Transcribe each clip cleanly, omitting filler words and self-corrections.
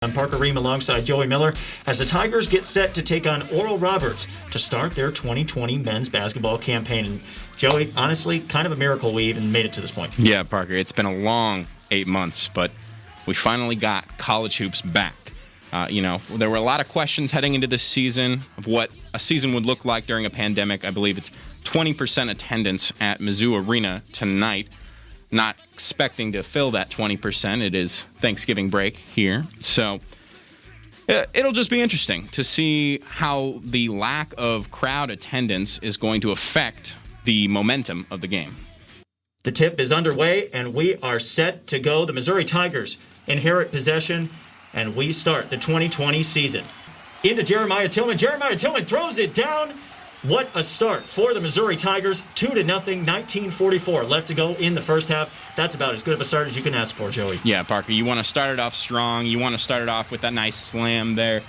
I'm Parker Rehm alongside Joey Miller as the Tigers get set to take on Oral Roberts to start their 2020 men's basketball campaign. And Joey, honestly, kind of a miracle we even made it to this point. Yeah, Parker, it's been a long 8 months, but we finally got college hoops back. There were a lot of questions heading into this season of what a season would look like during a pandemic. I believe it's 20% attendance at Mizzou Arena tonight. Not expecting to fill that 20%. It is Thanksgiving break here. So it'll just be interesting to see how the lack of crowd attendance is going to affect the momentum of the game. The tip is underway, and we are set to go. The Missouri Tigers inherit possession, and we start the 2020 season. Into Jeremiah Tillman. Jeremiah Tillman throws it down. What a start for the Missouri Tigers. 2-0, 19:44 left to go in the first half. That's about as good of a start as you can ask for, Joey. Yeah, Parker, you want to start it off strong. You want to start it off with that nice slam there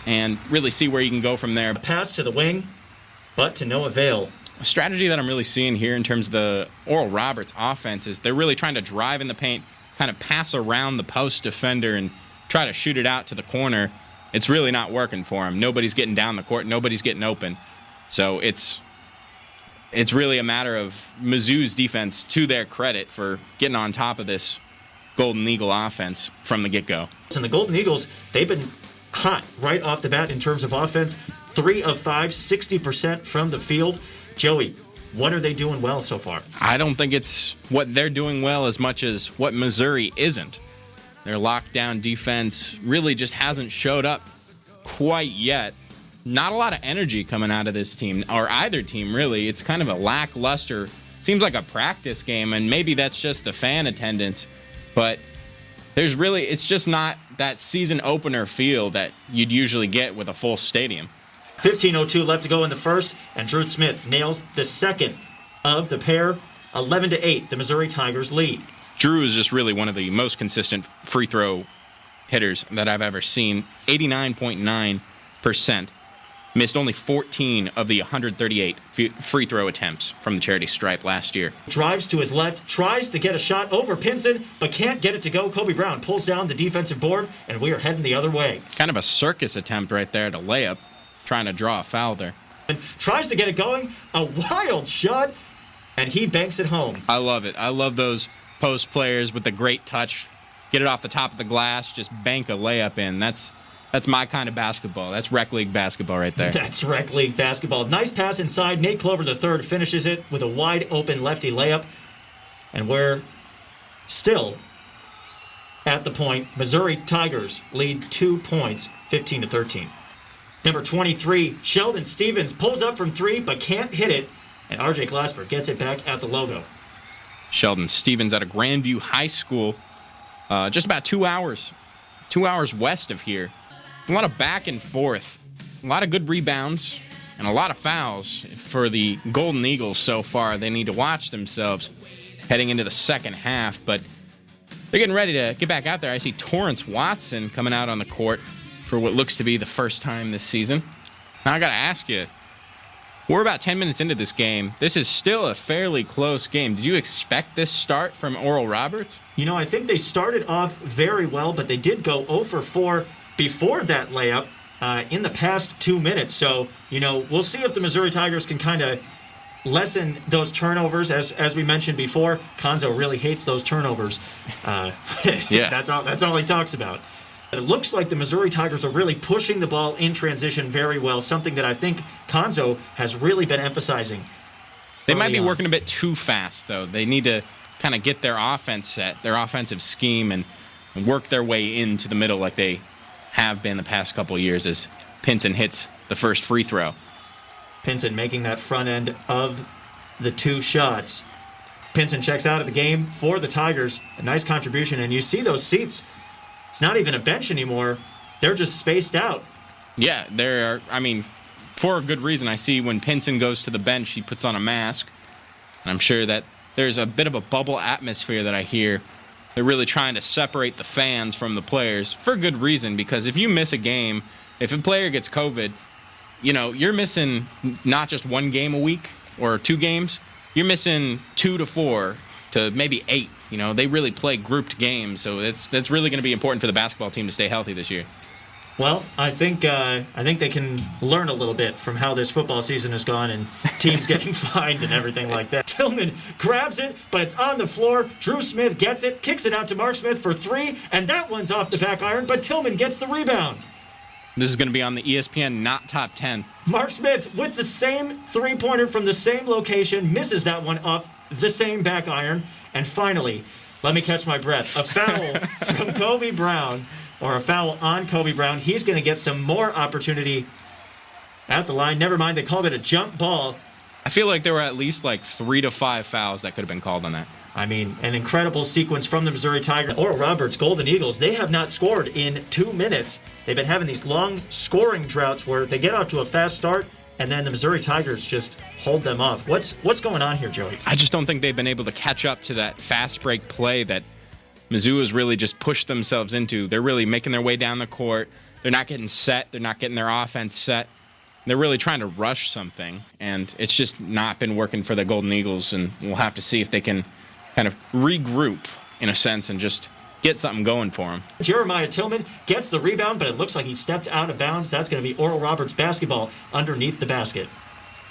and really see where you can go from there. A pass to the wing, but to no avail. A strategy that I'm really seeing here in terms of the Oral Roberts offense is they're really trying to drive in the paint, kind of pass around the post defender and try to shoot it out to the corner. It's really not working for them. Nobody's getting down the court. Nobody's getting open. So it's really a matter of Mizzou's defense, to their credit, for getting on top of this Golden Eagle offense from the get-go. And the Golden Eagles, they've been hot right off the bat in terms of offense. 3 of 5, 60% from the field. Joey, what are they doing well so far? I don't think it's what they're doing well as much as what Missouri isn't. Their lockdown defense really just hasn't showed up quite yet. Not a lot of energy coming out of this team, or either team, really. It's kind of a lackluster, seems like a practice game, and maybe that's just the fan attendance. But it's just not that season opener feel that you'd usually get with a full stadium. 15:02 left to go in the first, and Drew Smith nails the second of the pair. 11-8, the Missouri Tigers lead. Drew is just really one of the most consistent free throw hitters that I've ever seen. 89.9%. Missed only 14 of the 138 free throw attempts from the charity stripe last year. Drives to his left, tries to get a shot over Pinson, but can't get it to go. Kobe Brown pulls down the defensive board, and we are heading the other way. Kind of a circus attempt right there to layup, trying to draw a foul there. And tries to get it going, a wild shot, and he banks it home. I love it. I love those post players with the great touch. Get it off the top of the glass, just bank a layup in. That's my kind of basketball. That's rec league basketball right there. That's rec league basketball. Nice pass inside. Nate Clover III finishes it with a wide open lefty layup. And we're still at the point. Missouri Tigers lead 2 points, 15-13. Number 23, Sheldon Stevens pulls up from 3 but can't hit it. And RJ Glasper gets it back at the logo. Sheldon Stevens out of Grandview High School. Just about 2 hours west of here. A lot of back and forth, a lot of good rebounds, and a lot of fouls for the Golden Eagles so far. They need to watch themselves heading into the second half, but they're getting ready to get back out there. I see Torrance Watson coming out on the court for what looks to be the first time this season. Now I got to ask you, we're about 10 minutes into this game. This is still a fairly close game. Did you expect this start from Oral Roberts? I think they started off very well, but they did go 0 for 4 before that layup in the past 2 minutes. So, we'll see if the Missouri Tigers can kind of lessen those turnovers. As we mentioned before, Konzo really hates those turnovers. Yeah. That's all he talks about. It looks like the Missouri Tigers are really pushing the ball in transition very well, something that I think Konzo has really been emphasizing. They might be working a bit too fast, though. They need to kind of get their offense set, their offensive scheme, and work their way into the middle like they have been the past couple of years as Pinson hits the first free throw. Pinson making that front end of the 2 shots. Pinson checks out of the game for the Tigers. A nice contribution, and you see those seats. It's not even a bench anymore. They're just spaced out. Yeah, for a good reason. I see when Pinson goes to the bench, he puts on a mask. And I'm sure that there's a bit of a bubble atmosphere that I hear. They're really trying to separate the fans from the players for a good reason, because if you miss a game, if a player gets COVID, you're missing not just 1 game a week or 2 games. You're missing 2 to 4 to maybe 8. They really play grouped games, so that's really going to be important for the basketball team to stay healthy this year. Well, I think they can learn a little bit from how this football season has gone and teams getting fined and everything like that. Tillman grabs it, but it's on the floor. Drew Smith gets it, kicks it out to Mark Smith for 3, and that one's off the back iron, but Tillman gets the rebound. This is going to be on the ESPN Not Top 10. Mark Smith with the same three-pointer from the same location, misses that one off the same back iron. And finally, let me catch my breath, a foul from Kobe Brown, or a foul on Kobe Brown. He's going to get some more opportunity at the line. Never mind, they called it a jump ball. I feel like there were at least 3 to 5 fouls that could have been called on that. I mean, an incredible sequence from the Missouri Tigers. Oral Roberts, Golden Eagles, they have not scored in 2 minutes. They've been having these long scoring droughts where they get off to a fast start, and then the Missouri Tigers just hold them off. What's going on here, Joey? I just don't think they've been able to catch up to that fast break play that Mizzou has really just pushed themselves into. They're really making their way down the court. They're not getting set. They're not getting their offense set. They're really trying to rush something, and it's just not been working for the Golden Eagles, and we'll have to see if they can kind of regroup, in a sense, and just get something going for them. Jeremiah Tillman gets the rebound, but it looks like he stepped out of bounds. That's going to be Oral Roberts basketball underneath the basket.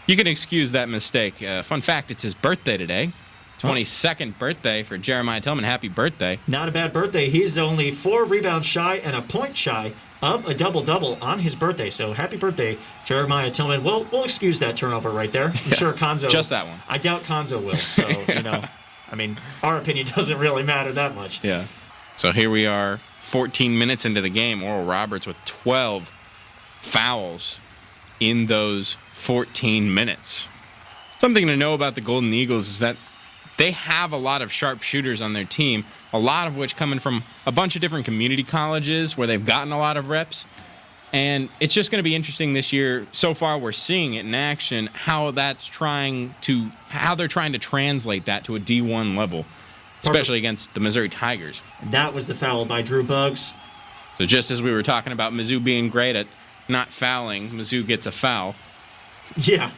You can excuse that mistake. Fun fact, it's his birthday today. 22nd birthday for Jeremiah Tillman. Happy birthday. Not a bad birthday. He's only 4 rebounds shy and a point shy of a double-double on his birthday. So happy birthday, Jeremiah Tillman. We'll excuse that turnover right there. I'm sure Konzo... Just that one. I doubt Konzo will. So, I mean, our opinion doesn't really matter that much. Yeah. So here we are, 14 minutes into the game. Oral Roberts with 12 fouls in those 14 minutes. Something to know about the Golden Eagles is that they have a lot of sharp shooters on their team, a lot of which coming from a bunch of different community colleges where they've gotten a lot of reps. And it's just going to be interesting this year. So far, we're seeing it in action, how they're trying to translate that to a D1 level, especially against the Missouri Tigers. That was the foul by Drew Buggs. So just as we were talking about Mizzou being great at not fouling, Mizzou gets a foul. Yeah.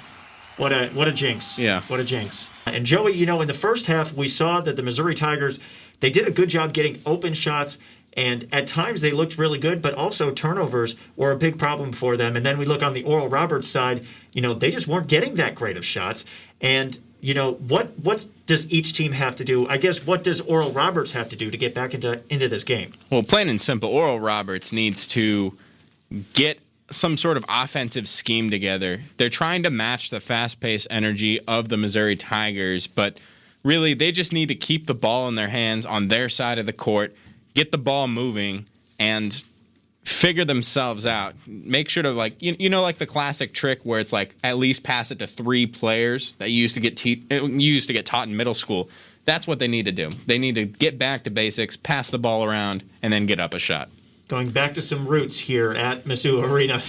What a jinx. Yeah. What a jinx. And Joey, in the first half, we saw that the Missouri Tigers, they did a good job getting open shots, and at times they looked really good, but also turnovers were a big problem for them. And then we look on the Oral Roberts side, they just weren't getting that great of shots. And, what does each team have to do? I guess what does Oral Roberts have to do to get back into this game? Well, plain and simple, Oral Roberts needs to get some sort of offensive scheme together. They're trying to match the fast-paced energy of the Missouri Tigers, but really they just need to keep the ball in their hands on their side of the court, get the ball moving, and figure themselves out. Make sure to, like the classic trick where it's like at least pass it to 3 players that you used to get taught in middle school. That's what they need to do. They need to get back to basics, pass the ball around, and then get up a shot. Going back to some roots here at Mizzou Arena,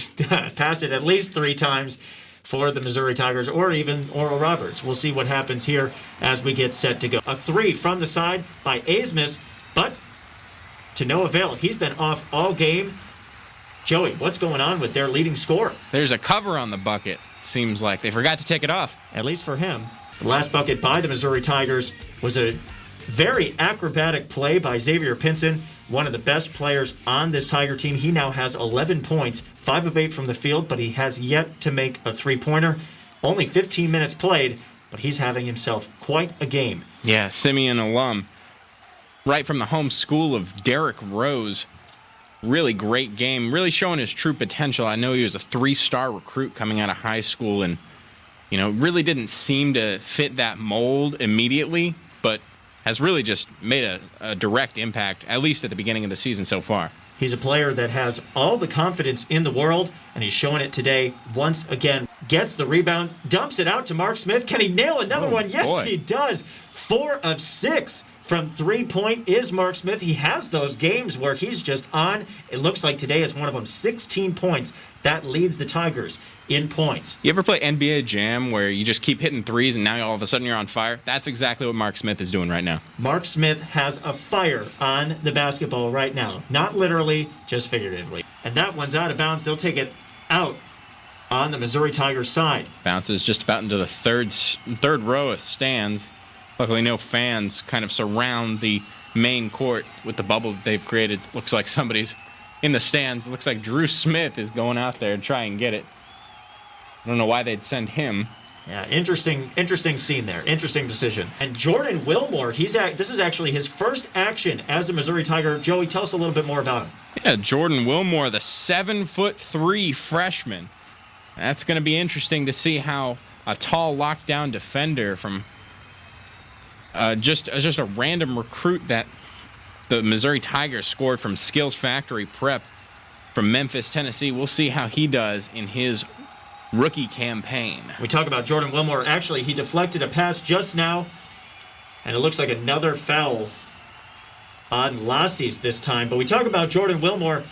pass it at least 3 times for the Missouri Tigers or even Oral Roberts. We'll see what happens here as we get set to go. A 3 from the side by Asmus, but to no avail. He's been off all game. Joey, what's going on with their leading scorer? There's a cover on the bucket. Seems like they forgot to take it off. At least for him. The last bucket by the Missouri Tigers was a very acrobatic play by Xavier Pinson, one of the best players on this Tiger team. He now has 11 points, 5 of 8 from the field, but he has yet to make a 3-pointer. Only 15 minutes played, but he's having himself quite a game. Yeah, Simeon alum. Right from the home school of Derrick Rose. Really great game, really showing his true potential. I know he was a 3-star recruit coming out of high school and, really didn't seem to fit that mold immediately, but has really just made a direct impact, at least at the beginning of the season so far. He's a player that has all the confidence in the world, and he's showing it today once again. Gets the rebound, dumps it out to Mark Smith. Can he nail another one? Yes, he does. 4 of 6 from 3-point is Mark Smith. He has those games where he's just on. It looks like today is one of them. 16 points. That leads the Tigers in points. You ever play NBA Jam where you just keep hitting threes and now all of a sudden you're on fire? That's exactly what Mark Smith is doing right now. Mark Smith has a fire on the basketball right now. Not literally, just figuratively. And that one's out of bounds. They'll take it out on the Missouri Tigers side. Bounces just about into the third row of stands. Luckily, no fans kind of surround the main court with the bubble that they've created. Looks like somebody's in the stands. It looks like Drew Smith is going out there to try and get it. I don't know why they'd send him. Yeah, interesting scene there. Interesting decision. And Jordan Wilmore, this is actually his first action as a Missouri Tiger. Joey, tell us a little bit more about him. Yeah, Jordan Wilmore, the 7'3" freshman. That's going to be interesting to see how a tall lockdown defender from just a random recruit that the Missouri Tigers scored from Skills Factory Prep from Memphis, Tennessee. We'll see how he does in his rookie campaign. We talk about Jordan Wilmore. Actually, he deflected a pass just now, and it looks like another foul on Lassie's this time. But we talk about Jordan Wilmore,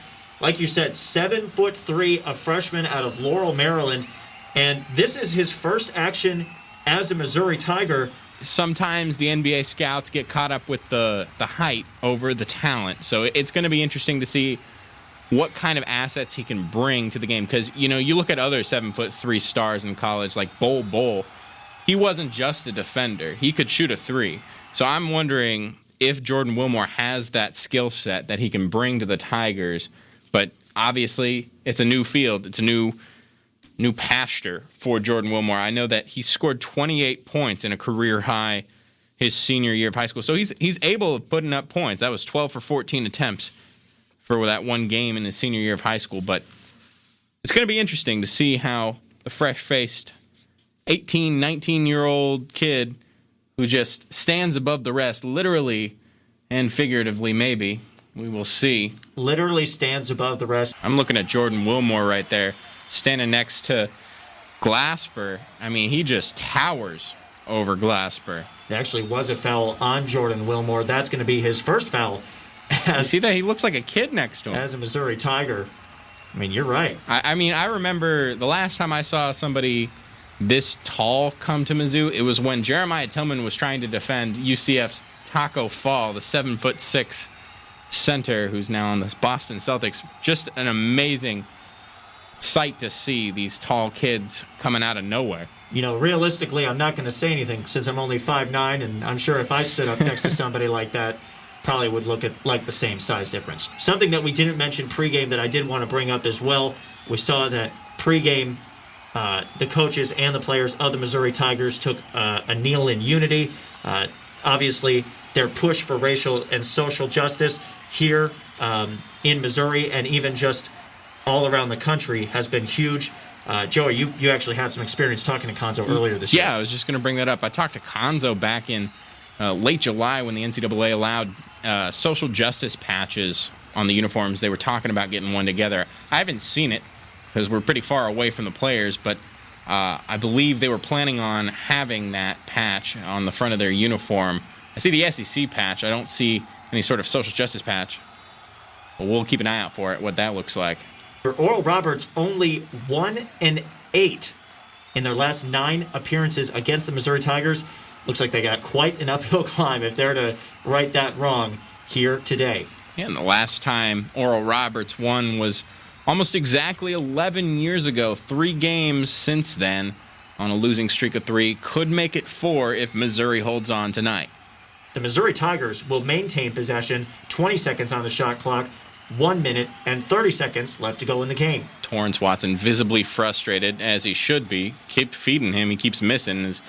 like you said, 7'3", a freshman out of Laurel, Maryland, and this is his first action as a Missouri Tiger. Sometimes the NBA scouts get caught up with the height over the talent, so it's going to be interesting to see what kind of assets he can bring to the game. Because, you look at other 7'3" stars in college, like Bull. He wasn't just a defender. He could shoot a three. So I'm wondering if Jordan Wilmore has that skill set that he can bring to the Tigers. But obviously, it's a new field. It's a new pasture for Jordan Wilmore. I know that he scored 28 points in a career high his senior year of high school. So he's able of putting up points. That was 12 for 14 attempts for that one game in his senior year of high school. But it's going to be interesting to see how the fresh-faced 18, 19-year-old kid who just stands above the rest, literally and figuratively maybe, we will see. Literally stands above the rest. I'm looking at Jordan Wilmore right there, standing next to Glasper. I mean, he just towers over Glasper. There actually was a foul on Jordan Wilmore. That's going to be his first foul. You see that? He looks like a kid next to him. As a Missouri Tiger. I mean, you're right. I remember the last time I saw somebody this tall come to Mizzou, it was when Jeremiah Tillman was trying to defend UCF's Taco Fall, the 7'6" center who's now on the Boston Celtics. Just an amazing sight to see these tall kids coming out of nowhere. Realistically, I'm not going to say anything since I'm only 5'9", and I'm sure if I stood up next to somebody like that, probably would look at like the same size difference. Something that we didn't mention pregame that I did want to bring up as well, we saw that pregame the coaches and the players of the Missouri Tigers took a kneel in unity. Obviously, their push for racial and social justice here in Missouri and even just all around the country has been huge. Joey, you actually had some experience talking to Konzo earlier this year. Yeah, I was just going to bring that up. I talked to Konzo back in late July when the NCAA allowed social justice patches on the uniforms. They were talking about getting one together. I haven't seen it because we're pretty far away from the players, but I believe they were planning on having that patch on the front of their uniform. I see the SEC patch. I don't see any sort of social justice patch. But we'll keep an eye out for it, what that looks like. For Oral Roberts, only 1-8 in their last 9 appearances against the Missouri Tigers. Looks like they got quite an uphill climb if they're to right that wrong here today. Yeah, and the last time Oral Roberts won was almost exactly 11 years ago. 3 games since then on a losing streak of 3. Could make it 4 if Missouri holds on tonight. The Missouri Tigers will maintain possession, 20 seconds on the shot clock, 1 minute and 30 seconds left to go in the game. Torrance Watson visibly frustrated, as he should be. Keep feeding him. He keeps missing. As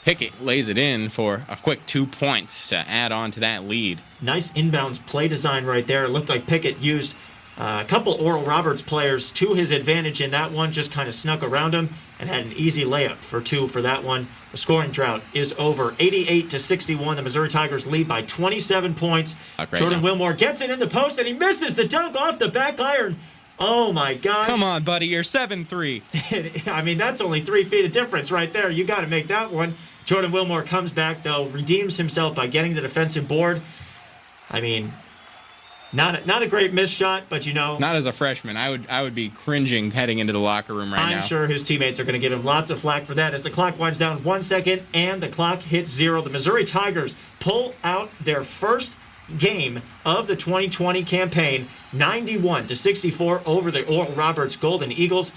Pickett lays it in for a quick 2 points to add on to that lead. Nice inbounds play design right there. It looked like Pickett used a couple Oral Roberts players to his advantage in that one, just kind of snuck around him and had an easy layup for 2 for that one. The scoring drought is over. 88-61. The Missouri Tigers lead by 27 points. Jordan Wilmore gets it in the post, and he misses the dunk off the back iron. Oh, my gosh. Come on, buddy. You're 7'3". I mean, that's only 3 feet of difference right there. You got to make that one. Jordan Wilmore comes back, though, redeems himself by getting the defensive board. I mean, not a great missed shot, but not as a freshman. I would be cringing heading into the locker room right now. I'm sure his teammates are going to give him lots of flack for that as the clock winds down 1 second and the clock hits 0. The Missouri Tigers pull out their first game of the 2020 campaign, 91-64 over the Oral Roberts Golden Eagles.